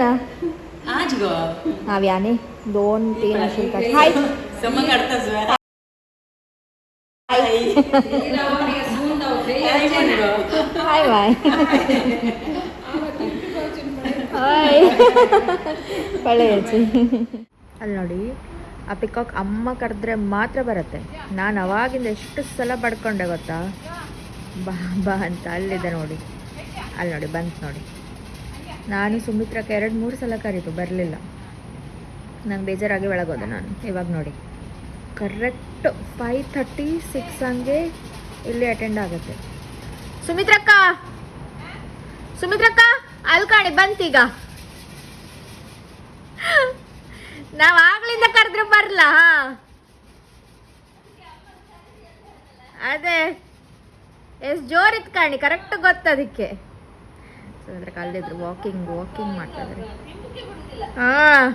ना आज ग हाँ यानी 2-3 शिल्पा हाय समज काढताच हाय बाय ಹಾಯ್ ಪಳೆಯಚ್ಚಿ ಅಲ್ಲಿ ನೋಡಿ ಆ ಪಿಕಾಕ್ ಅಮ್ಮ ಕರೆದ್ರೆ ಮಾತ್ರ ಬರುತ್ತೆ. ನಾನು ಅವಾಗಿಂದ ಎಷ್ಟು ಸಲ ಪಡ್ಕೊಂಡೆ ಗೊತ್ತಾ, ಬಾ ಬಾ ಅಂತ. ಅಲ್ಲಿದೆ ನೋಡಿ, ಅಲ್ಲಿ ನೋಡಿ ಬಂತು ನೋಡಿ. ನಾನು ಸುಮಿತ್ರಕ್ಕೆ 2-3 ಸಲ ಕರೀತು, ಬರಲಿಲ್ಲ. ನಂಗೆ ಬೇಜಾರಾಗಿ ಒಳಗೋದೆ ನಾನು. ಇವಾಗ ನೋಡಿ ಕರೆಕ್ಟ್ 5:36 ಹಂಗೆ ಇಲ್ಲಿ ಅಟೆಂಡ್ ಆಗುತ್ತೆ. ಸುಮಿತ್ರಕ್ಕ ಅಲ್ಲಿ ಕಾಣಿ ಬಂತೀಗ. ನಾವು ಆಗ್ಲಿಂದ ಕರೆದ್ರೆ ಬರಲ್ಲ. ಅದೇ ಎಷ್ಟು ಜೋರಿತ್ತು ಕಾಣಿ, ಕರೆಕ್ಟ್ ಗೊತ್ತದಕ್ಕೆ. ಸುಮಿತ್ರಕ್ಕ ಅಲ್ಲಿದ್ರು ವಾಕಿಂಗ್ ಮಾಡ್ತಾ ಇದ್ದಾರೆ. ಹಾಂ,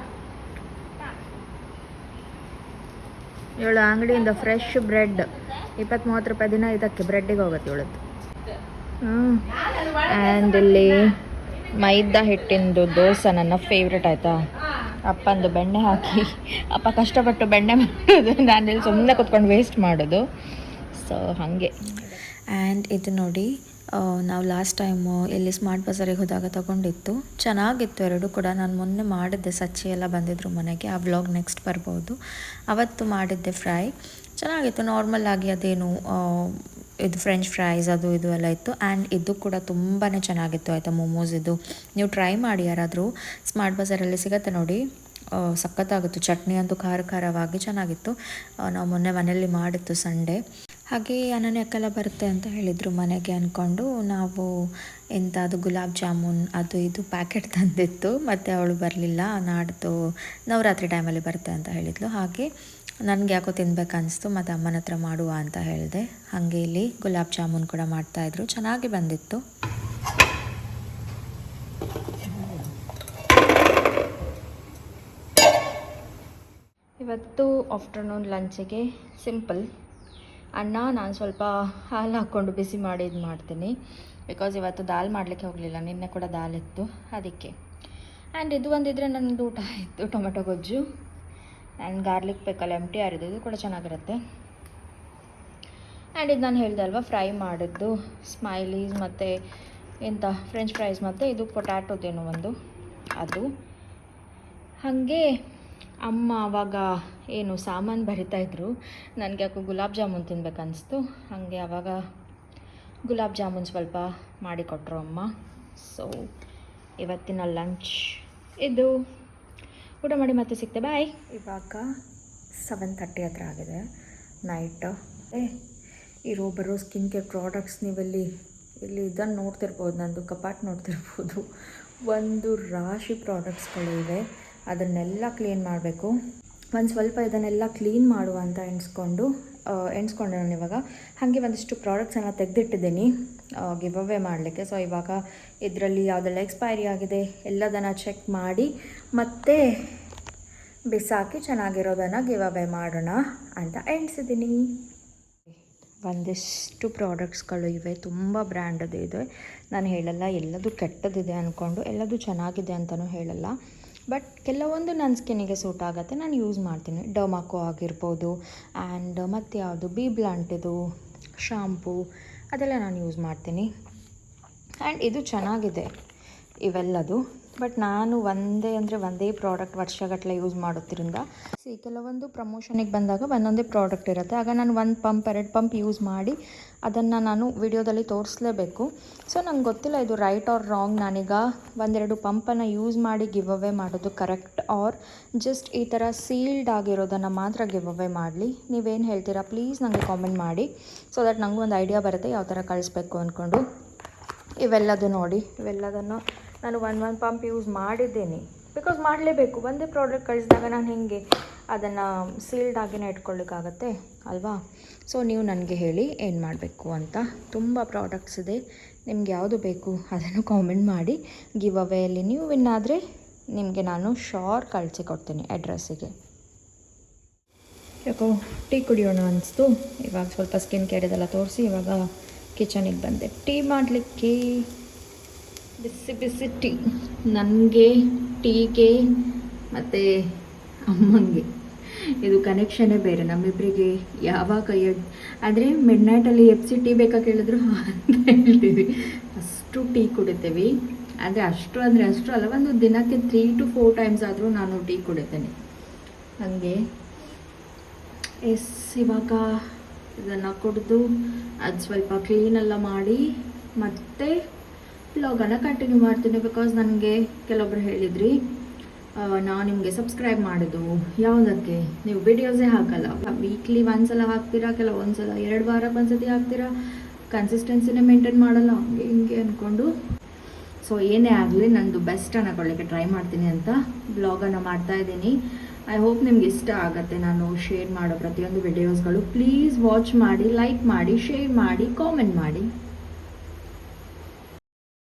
ಇವಳು ಅಂಗಡಿಯಿಂದ ಫ್ರೆಶ್ ಬ್ರೆಡ್ 20-30 ರೂಪಾಯಿ ದಿನ ಇದಕ್ಕೆ ಬ್ರೆಡ್ಡಿಗೆ ಹೋಗುತ್ತೆ ಇವಳದ್ದು. ಆ್ಯಂಡ್ ಇಲ್ಲಿ ಮೈದಾ ಹಿಟ್ಟಿಂದು ದೋಸೆ ನನ್ನ ಫೇವ್ರೆಟ್ ಆಯಿತಾ. ಅಪ್ಪಂದು ಬೆಣ್ಣೆ ಹಾಕಿ, ಅಪ್ಪ ಕಷ್ಟಪಟ್ಟು ಬೆಣ್ಣೆ ಮಾಡೋದು, ನಾನಿಲ್ಲಿ ಸುಮ್ಮನೆ ಕುತ್ಕೊಂಡು ವೇಸ್ಟ್ ಮಾಡೋದು. ಸೊ ಹಾಗೆ. ಆ್ಯಂಡ್ ಇದು ನೋಡಿ, ನಾವು ಲಾಸ್ಟ್ ಟೈಮು ಇಲ್ಲಿ ಸ್ಮಾರ್ಟ್ ಬಜಾರಿಗೆ ಹೋದಾಗ ತೊಗೊಂಡಿತ್ತು. ಚೆನ್ನಾಗಿತ್ತು ಎರಡು ಕೂಡ. ನಾನು ಮೊನ್ನೆ ಮಾಡಿದ್ದೆ, ಸಚ್ಚಿ ಎಲ್ಲ ಬಂದಿದ್ರು ಮನೆಗೆ. ಆ ವ್ಲಾಗ್ ನೆಕ್ಸ್ಟ್ ಬರ್ಬೋದು. ಅವತ್ತು ಮಾಡಿದ್ದೆ ಫ್ರೈ, ಚೆನ್ನಾಗಿತ್ತು. ನಾರ್ಮಲ್ ಆಗಿ ಅದೇನು ಇದು ಫ್ರೆಂಚ್ ಫ್ರೈಸ್ ಅದು ಇದು ಎಲ್ಲ ಇತ್ತು. ಆ್ಯಂಡ್ ಇದು ಕೂಡ ತುಂಬಾ ಚೆನ್ನಾಗಿತ್ತು ಆಯಿತಾ. ಮೋಮೋಸ್ ಇದು ನೀವು ಟ್ರೈ ಮಾಡಿ ಯಾರಾದರೂ. ಸ್ಮಾರ್ಟ್ ಬಜಾರಲ್ಲಿ ಸಿಗುತ್ತೆ ನೋಡಿ, ಸಖತ್ತಾಗಿತ್ತು. ಚಟ್ನಿ ಅಂತೂ ಖಾರವಾಗಿ ಚೆನ್ನಾಗಿತ್ತು. ನಾವು ಮೊನ್ನೆ ಮನೆಯಲ್ಲಿ ಮಾಡಿತ್ತು ಸಂಡೇ. ಹಾಗೆ ಅನನ್ಯಕ್ಕೆಲ್ಲ ಬರುತ್ತೆ ಅಂತ ಹೇಳಿದರು ಮನೆಗೆ ಅಂದ್ಕೊಂಡು ನಾವು ಅದು ಗುಲಾಬ್ ಜಾಮೂನ್ ಅದು ಇದು ಪ್ಯಾಕೆಟ್ ತಂದಿತ್ತು. ಮತ್ತು ಅವಳು ಬರಲಿಲ್ಲ, ನಾಡ್ದು ನವರಾತ್ರಿ ಟೈಮಲ್ಲಿ ಬರುತ್ತೆ ಅಂತ ಹೇಳಿದ್ಲು. ಹಾಗೆ ನನಗೆ ಯಾಕೋ ತಿನ್ಬೇಕನ್ನಿಸ್ತು, ಮತ್ತು ಅಮ್ಮನ ಹತ್ರ ಮಾಡುವ ಅಂತ ಹೇಳಿದೆ. ಹಾಗೆ ಇಲ್ಲಿ ಗುಲಾಬ್ ಜಾಮೂನ್ ಕೂಡ ಮಾಡ್ತಾಯಿದ್ರು, ಚೆನ್ನಾಗಿ ಬಂದಿತ್ತು. ಇವತ್ತು ಆಫ್ಟರ್ನೂನ್ ಲಂಚಿಗೆ ಸಿಂಪಲ್ ಅನ್ನ. ನಾನು ಸ್ವಲ್ಪ ಹಾಲು ಹಾಕ್ಕೊಂಡು ಬಿಸಿ ಮಾಡಿ ಇದು ಮಾಡ್ತೀನಿ, ಬಿಕಾಸ್ ಇವತ್ತು ದಾಲ್ ಮಾಡಲಿಕ್ಕೆ ಹೋಗಲಿಲ್ಲ. ನಿನ್ನೆ ಕೂಡ ದಾಲ್ ಇತ್ತು ಅದಕ್ಕೆ. ಆ್ಯಂಡ್ ಇದು ಒಂದಿದ್ರೆ ನನ್ನದು ಊಟ ಇತ್ತು, ಟೊಮೆಟೊ ಗೊಜ್ಜು ಆ್ಯಂಡ್ ಗಾರ್ಲಿಕ್ ಬೇಕಲ್ಲ ಎಂಟಿ ಆರಿದ್ದು, ಇದು ಕೂಡ ಚೆನ್ನಾಗಿರುತ್ತೆ. ಆ್ಯಂಡ್ ಇದು ನಾನು ಹೇಳಿದೆ ಅಲ್ವಾ, ಫ್ರೈ ಮಾಡಿದ್ದು ಸ್ಮೈಲೀಸ್ ಮತ್ತು ಎಂಥ ಫ್ರೆಂಚ್ ಫ್ರೈಸ್ ಮತ್ತು ಇದು ಪೊಟ್ಯಾಟೋದೇನೋ ಒಂದು ಅದು. ಹಾಗೆ ಅಮ್ಮ ಆವಾಗ ಏನು ಸಾಮಾನು ಬರಿತಾಯಿದ್ರು, ನನಗೆ ಯಾಕೋ ಗುಲಾಬ್ ಜಾಮೂನ್ ತಿನ್ಬೇಕನ್ನಿಸ್ತು. ಹಾಗೆ ಆವಾಗ ಗುಲಾಬ್ ಜಾಮೂನ್ ಸ್ವಲ್ಪ ಮಾಡಿಕೊಟ್ರು ಅಮ್ಮ. ಸೊ ಇವತ್ತಿನ ಲಂಚ್ ಇದು. ಊಟ ಮಾಡಿ ಮತ್ತೆ ಸಿಗ್ತೆ, ಬಾಯ್. ಇವಾಗ 7:30 ಹತ್ರ ಆಗಿದೆ ನೈಟ್. ಇರೋ ಬರೋ ಸ್ಕಿನ್ ಕೇರ್ ಪ್ರಾಡಕ್ಟ್ಸ್ ನೀವಲ್ಲಿ ಇಲ್ಲಿ ಇದನ್ನು ನೋಡ್ತಿರ್ಬೋದು, ನಂದು ಕಪಾಟ್ ನೋಡ್ತಿರ್ಬೋದು. ಒಂದು ರಾಶಿ ಪ್ರಾಡಕ್ಟ್ಸ್ಗಳು ಇವೆ, ಅದನ್ನೆಲ್ಲ ಕ್ಲೀನ್ ಮಾಡಬೇಕು. ಒಂದು ಸ್ವಲ್ಪ ಇದನ್ನೆಲ್ಲ ಕ್ಲೀನ್ ಮಾಡುವ ಅಂತ ಎಣಿಸ್ಕೊಂಡೆ ನಾನು ಇವಾಗ. ಹಾಗೆ ಒಂದಿಷ್ಟು ಪ್ರಾಡಕ್ಟ್ಸನ್ನು ತೆಗೆದಿಟ್ಟಿದ್ದೀನಿ ಗಿವ್ ಅವೇ ಮಾಡಲಿಕ್ಕೆ. ಸೊ ಇವಾಗ ಇದರಲ್ಲಿ ಯಾವುದೆಲ್ಲ ಎಕ್ಸ್ಪೈರಿ ಆಗಿದೆ ಎಲ್ಲದನ್ನು ಚೆಕ್ ಮಾಡಿ ಮತ್ತೆ ಬಿಸಾಕಿ ಚೆನ್ನಾಗಿರೋದನ್ನು ಗಿವ್ ಅವೇ ಮಾಡೋಣ ಅಂತ ಎಣಿಸಿದ್ದೀನಿ. ಒಂದಿಷ್ಟು ಪ್ರಾಡಕ್ಟ್ಸ್ಗಳು ಇವೆ, ತುಂಬ ಬ್ರ್ಯಾಂಡದು ಇದೆ. ನಾನು ಹೇಳಲ್ಲ ಎಲ್ಲದು ಕೆಟ್ಟದಿದೆ ಅಂದ್ಕೊಂಡು, ಎಲ್ಲದು ಚೆನ್ನಾಗಿದೆ ಅಂತಲೂ ಹೇಳಲ್ಲ. ಬಟ್ ಕೆಲವೊಂದು ನನ್ನ ಸ್ಕಿನ್ನಿಗೆ ಸೂಟ್ ಆಗುತ್ತೆ, ನಾನು ಯೂಸ್ ಮಾಡ್ತೀನಿ. ಡರ್ಮಾಕೋ ಆಗಿರ್ಬೋದು, ಆ್ಯಂಡ್ ಮತ್ತು ಯಾವುದು ಬಿ ಬ್ಲಾಂಟಿದು ಶಾಂಪೂ ಅದೆಲ್ಲ ನಾನು ಯೂಸ್ ಮಾಡ್ತೀನಿ. ಆ್ಯಂಡ್ ಇದು ಚೆನ್ನಾಗಿದೆ ಇವೆಲ್ಲದು. ಬಟ್ ನಾನು ಒಂದೇ ಪ್ರಾಡಕ್ಟ್ ವರ್ಷಗಟ್ಟಲೆ ಯೂಸ್ ಮಾಡೋದ್ರಿಂದ ಕೆಲವೊಂದು ಪ್ರಮೋಷನಿಗೆ ಬಂದಾಗ ಒಂದೊಂದೇ ಪ್ರಾಡಕ್ಟ್ ಇರುತ್ತೆ. ಆಗ ನಾನು 1 ಪಂಪ್ 2 ಪಂಪ್ ಯೂಸ್ ಮಾಡಿ ಅದನ್ನು ನಾನು ವಿಡಿಯೋದಲ್ಲಿ ತೋರಿಸಲೇಬೇಕು. ಸೊ ನಂಗೆ ಗೊತ್ತಿಲ್ಲ ಇದು ರೈಟ್ ಆರ್ ರಾಂಗ್. ನಾನೀಗ 1-2 ಪಂಪನ್ನು ಯೂಸ್ ಮಾಡಿ ಗಿವ್ ಅವೇ ಮಾಡೋದು ಕರೆಕ್ಟ್, ಆರ್ ಜಸ್ಟ್ ಈ ಥರ ಸೀಲ್ಡ್ ಆಗಿರೋದನ್ನು ಮಾತ್ರ ಗಿವ್ ಅವೇ ಮಾಡಲಿ. ನೀವೇನು ಹೇಳ್ತೀರಾ ಪ್ಲೀಸ್ ನನಗೆ ಕಾಮೆಂಟ್ ಮಾಡಿ, ಸೊ ದಟ್ ನನಗೂ ಒಂದು ಐಡಿಯಾ ಬರುತ್ತೆ ಯಾವ ಥರ ಕಳಿಸ್ಬೇಕು ಅಂದ್ಕೊಂಡು. ಇವೆಲ್ಲದು ನೋಡಿ, ಇವೆಲ್ಲದನ್ನು ನಾನು 1 ಪಂಪ್ ಯೂಸ್ ಮಾಡಿದ್ದೀನಿ. ಬಿಕಾಸ್ ಮಾಡಲೇಬೇಕು. ಒಂದೇ ಪ್ರಾಡಕ್ಟ್ ಕಳಿಸಿದಾಗ ನಾನು ಹೇಗೆ ಅದನ್ನು ಸೀಲ್ಡ್ ಆಗಿನೇ ಇಟ್ಕೊಳ್ಳಿಕ್ಕಾಗತ್ತೆ ಅಲ್ವಾ? ಸೊ ನೀವು ನನಗೆ ಹೇಳಿ ಏನು ಮಾಡಬೇಕು ಅಂತ. ತುಂಬ ಪ್ರಾಡಕ್ಟ್ಸ್ ಇದೆ, ನಿಮ್ಗೆ ಯಾವುದು ಬೇಕು ಅದನ್ನು ಕಾಮೆಂಟ್ ಮಾಡಿ. ಗಿವ್ ಅವೇಯಲ್ಲಿ ನೀವು ವಿನ್ ಆದರೆ ನಿಮಗೆ ನಾನು ಶೋರ್ ಕಳಿಸಿಕೊಡ್ತೀನಿ ಅಡ್ರೆಸ್ಸಿಗೆ. ಯಾಕೋ ಟೀ ಕುಡಿಯೋಣ ಅನಿಸ್ತು. ಇವಾಗ ಸ್ವಲ್ಪ ಸ್ಕಿನ್ ಕೇರ್ ಇದೆಲ್ಲ ತೋರಿಸಿ ಇವಾಗ ಕಿಚನಿಗೆ ಬಂದೆ ಟೀ ಮಾಡಲಿಕ್ಕೆ. ಬಿಸಿ ಬಿಸಿ ಟೀ ನನಗೆ, ಟೀಗೆ ಮತ್ತು ಅಮ್ಮಂಗೆ ಇದು ಕನೆಕ್ಷನ್ನೇ ಬೇರೆ ನಮ್ಮಿಬ್ಬರಿಗೆ. ಯಾವಾಗ ಅಂದರೆ ಮಿಡ್ ನೈಟಲ್ಲಿ ಎಪ್ಸಿ ಟೀ ಬೇಕಾ ಕೇಳಿದ್ರು ಅಂತ ಹೇಳ್ತೀವಿ, ಅಷ್ಟು ಟೀ ಕುಡಿತೀವಿ. ಅಂದರೆ ಅಷ್ಟು ಅಲ್ಲ, ಒಂದು ದಿನಕ್ಕೆ 3 to 4 ಟೈಮ್ಸ್ ಆದರೂ ನಾನು ಟೀ ಕುಡಿತೇನೆ ಹಾಗೆ. ಇವಾಗ ಇದನ್ನು ಕುಡಿದು ಅದು ಸ್ವಲ್ಪ ಕ್ಲೀನೆಲ್ಲ ಮಾಡಿ ಮತ್ತೆ ವ್ಲಾಗನ್ನು ಕಂಟಿನ್ಯೂ ಮಾಡ್ತೀನಿ. ಬಿಕಾಸ್ ನನಗೆ ಕೆಲವೊಬ್ರು ಹೇಳಿದ್ರಿ ನಾನು ನಿಮಗೆ ಸಬ್ಸ್ಕ್ರೈಬ್ ಮಾಡೋದು ಯಾವುದಕ್ಕೆ, ನೀವು ವಿಡಿಯೋಸೇ ಹಾಕಲ್ಲ, ವೀಕ್ಲಿ ಒಂದ್ಸಲ ಹಾಕ್ತೀರಾ, ಕೆಲವೊಂದ್ಸಲ 2 ವಾರಕ್ಕೆ ಒಂದ್ಸತಿ ಹಾಕ್ತೀರಾ, ಕನ್ಸಿಸ್ಟೆನ್ಸಿನೇ ಮೇಂಟೈನ್ ಮಾಡಲ್ಲ, ಹಂಗೆ ಹಿಂಗೆ ಅಂದ್ಕೊಂಡು. ಸೊ ಏನೇ ಆಗಲಿ ನಂದು ಬೆಸ್ಟನ್ನು ಕೊಡಲಿಕ್ಕೆ ಟ್ರೈ ಮಾಡ್ತೀನಿ ಅಂತ ಬ್ಲಾಗನ್ನು ಮಾಡ್ತಾಯಿದ್ದೀನಿ. ಐ ಹೋಪ್ ನಿಮ್ಗೆ ಇಷ್ಟ ಆಗುತ್ತೆ ನಾನು ಶೇರ್ ಮಾಡೋ ಪ್ರತಿಯೊಂದು ವಿಡಿಯೋಸ್ಗಳು. ಪ್ಲೀಸ್ ವಾಚ್ ಮಾಡಿ, ಲೈಕ್ ಮಾಡಿ, ಶೇರ್ ಮಾಡಿ, ಕಾಮೆಂಟ್ ಮಾಡಿ.